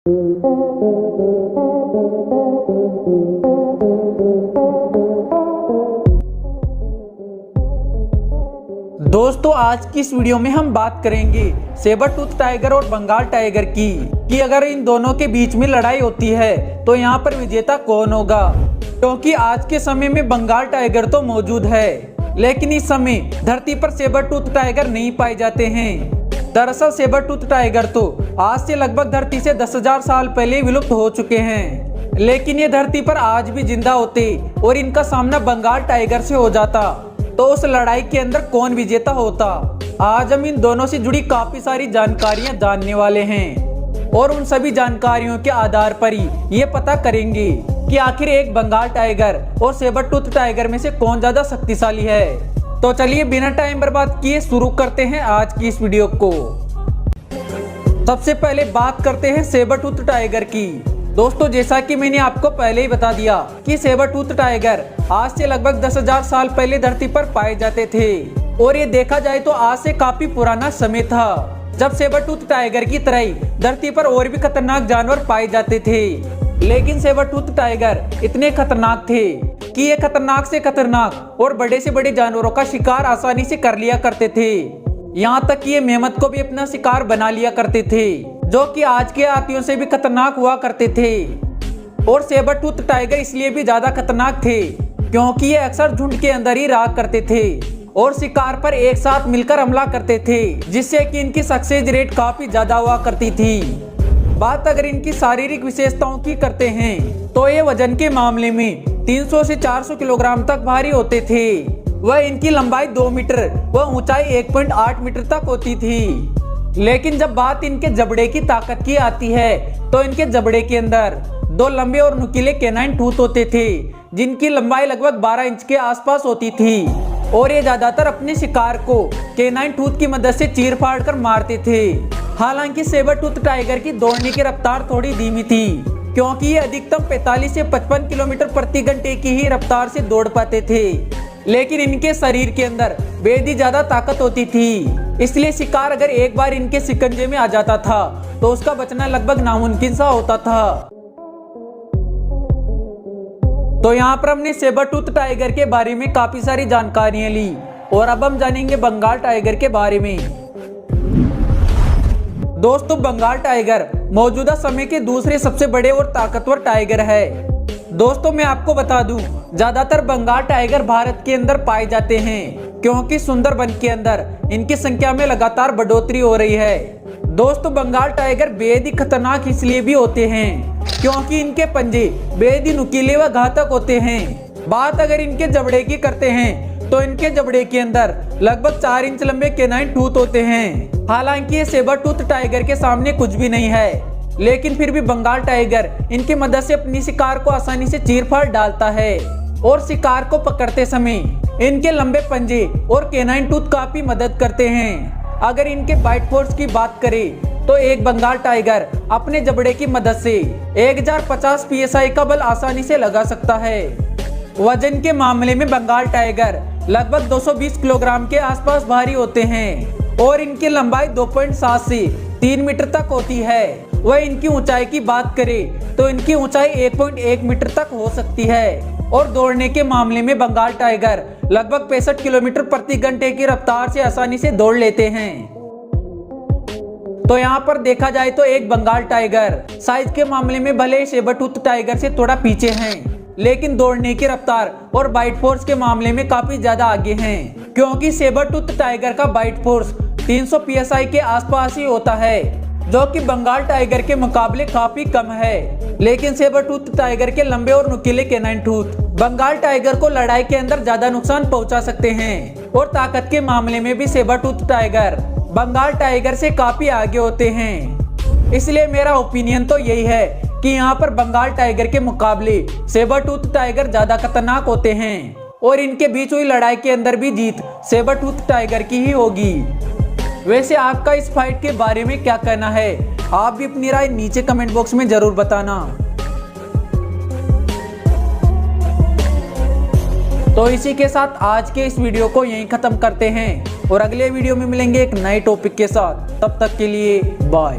दोस्तों आज की इस वीडियो में हम बात करेंगे सेबर टूथ टाइगर और बंगाल टाइगर की कि अगर इन दोनों के बीच में लड़ाई होती है तो यहाँ पर विजेता कौन होगा। क्योंकि आज के समय में बंगाल टाइगर तो मौजूद है, लेकिन इस समय धरती पर सेबर टूथ टाइगर नहीं पाए जाते हैं। दरअसल सेबर टूथ टाइगर तो आज से लगभग धरती से 10,000 साल पहले विलुप्त हो चुके हैं, लेकिन ये धरती पर आज भी जिंदा होते और इनका सामना बंगाल टाइगर से हो जाता तो उस लड़ाई के अंदर कौन विजेता होता। आज हम इन दोनों से जुड़ी काफी सारी जानकारियां जानने वाले हैं और उन सभी जानकारियों के आधार पर ही ये पता करेंगे कि आखिर एक बंगाल टाइगर और सेबर टूथ टाइगर में से कौन ज्यादा शक्तिशाली है। तो चलिए बिना टाइम बर्बाद किए शुरू करते हैं आज की इस वीडियो को। सबसे पहले बात करते हैं सेबर टूथ टाइगर की। दोस्तों जैसा कि मैंने आपको पहले ही बता दिया कि सेबर टूथ टाइगर आज से लगभग 10,000 साल पहले धरती पर पाए जाते थे और ये देखा जाए तो आज से काफी पुराना समय था जब सेबर टूथ टाइगर की तरह ही धरती पर और भी खतरनाक जानवर पाए जाते थे। लेकिन सेबर टूथ टाइगर इतने खतरनाक थे कि ये खतरनाक से खतरनाक और बड़े से बड़े जानवरों का शिकार आसानी से कर लिया करते थे। यहाँ तक कि ये मेमत को भी अपना शिकार बना लिया करते थे, जो कि आज के हाथियों से भी खतरनाक हुआ करते थे। और सेबर टूथ टाइगर इसलिए भी ज्यादा खतरनाक थे क्योंकि ये अक्सर झुंड के अंदर ही रहा करते थे और शिकार पर एक साथ मिलकर हमला करते थे, जिससे कि इनकी सक्सेस रेट काफी ज्यादा हुआ करती थी। बात अगर इनकी शारीरिक विशेषताओं की करते हैं तो ये वजन के मामले में 300 से 400 किलोग्राम तक भारी होते थे। वह इनकी लंबाई 2 मीटर व ऊंचाई 1.8 मीटर तक होती थी। लेकिन जब बात इनके जबड़े की ताकत की आती है तो इनके जबड़े के अंदर 2 लंबे और नुकीले कैनाइन टूथ होते थे, जिनकी लंबाई लगभग 12 इंच के आसपास होती थी और ये ज्यादातर अपने शिकार को कैनाइन टूथ की मदद से चीर फाड़ कर मारते थे। हालांकि सेबर टूथ टाइगर की दौड़ने की रफ्तार थोड़ी धीमी थी क्योंकि ये अधिकतम 45 से 55 किलोमीटर प्रति घंटे की ही रफ्तार से दौड़ पाते थे, लेकिन इनके शरीर के अंदर बेहद ही ज्यादा ताकत होती थी। इसलिए शिकार अगर एक बार इनके शिकंजे में आ जाता था तो उसका बचना लगभग नामुमकिन सा होता था। तो यहाँ पर हमने सेबर टूथ टाइगर के बारे में काफी सारी जानकारियां ली और अब हम जानेंगे बंगाल टाइगर के बारे में। दोस्तों बंगाल टाइगर मौजूदा समय के दूसरे सबसे बड़े और ताकतवर टाइगर है। दोस्तों मैं आपको बता दूं, ज्यादातर बंगाल टाइगर भारत के अंदर पाए जाते हैं क्योंकि सुंदरबन के अंदर इनकी संख्या में लगातार बढ़ोतरी हो रही है। दोस्तों बंगाल टाइगर बेहद ही खतरनाक इसलिए भी होते हैं क्योंकि इनके पंजे बेहद ही नुकीले व घातक होते हैं। बात अगर इनके जबड़े की करते हैं तो इनके जबड़े के अंदर लगभग 4 इंच लंबे कैनाइन टूथ होते हैं। हालांकि ये सेबर टूथ टाइगर के सामने कुछ भी नहीं है, लेकिन फिर भी बंगाल टाइगर इनकी मदद से अपनी शिकार को आसानी से चीर फाड़ डालता है और शिकार को पकड़ते समय इनके लंबे पंजे और कैनाइन टूथ काफी मदद करते हैं। अगर इनके बाइट फोर्स की बात करें तो एक बंगाल टाइगर अपने जबड़े की मदद से 1050 psi का बल आसानी से लगा सकता है। वजन के मामले में बंगाल टाइगर लगभग 220 किलोग्राम के आसपास भारी होते हैं और इनकी लंबाई 2.7 से 3 मीटर तक होती है। वह इनकी ऊंचाई की बात करें तो इनकी ऊंचाई 1.1 मीटर तक हो सकती है और दौड़ने के मामले में बंगाल टाइगर लगभग 65 किलोमीटर प्रति घंटे की रफ्तार से आसानी से दौड़ लेते हैं। तो यहाँ पर देखा जाए तो एक बंगाल टाइगर साइज के मामले में भले सेबर टूथ टाइगर से थोड़ा पीछे हैं, लेकिन दौड़ने की रफ्तार और बाइट फोर्स के मामले में काफी ज्यादा आगे हैं क्योंकि सेबर टूथ टाइगर का बाइट फोर्स 300 psi के आसपास ही होता है, जो कि बंगाल टाइगर के मुकाबले काफी कम है। लेकिन सेबर टूथ टाइगर के लंबे और नुकीले कैनाइन टूथ बंगाल टाइगर को लड़ाई के अंदर ज्यादा नुकसान पहुंचा सकते हैं और ताकत के मामले में भी sabre tooth tiger Bengal tiger से काफी आगे होते हैं। इसलिए मेरा ओपिनियन तो यही है कि यहाँ पर बंगाल टाइगर के मुकाबले सेबर टूथ टाइगर ज्यादा खतरनाक होते हैं और इनके बीच हुई लड़ाई के अंदर भी जीत सेबर टूथ टाइगर की ही होगी। वैसे आपका इस फाइट के बारे में क्या कहना है, आप भी अपनी राय नीचे कमेंट बॉक्स में जरूर बताना। तो इसी के साथ आज के इस वीडियो को यहीं खत्म करते हैं और अगले वीडियो में मिलेंगे एक नए टॉपिक के साथ। तब तक के लिए बाय।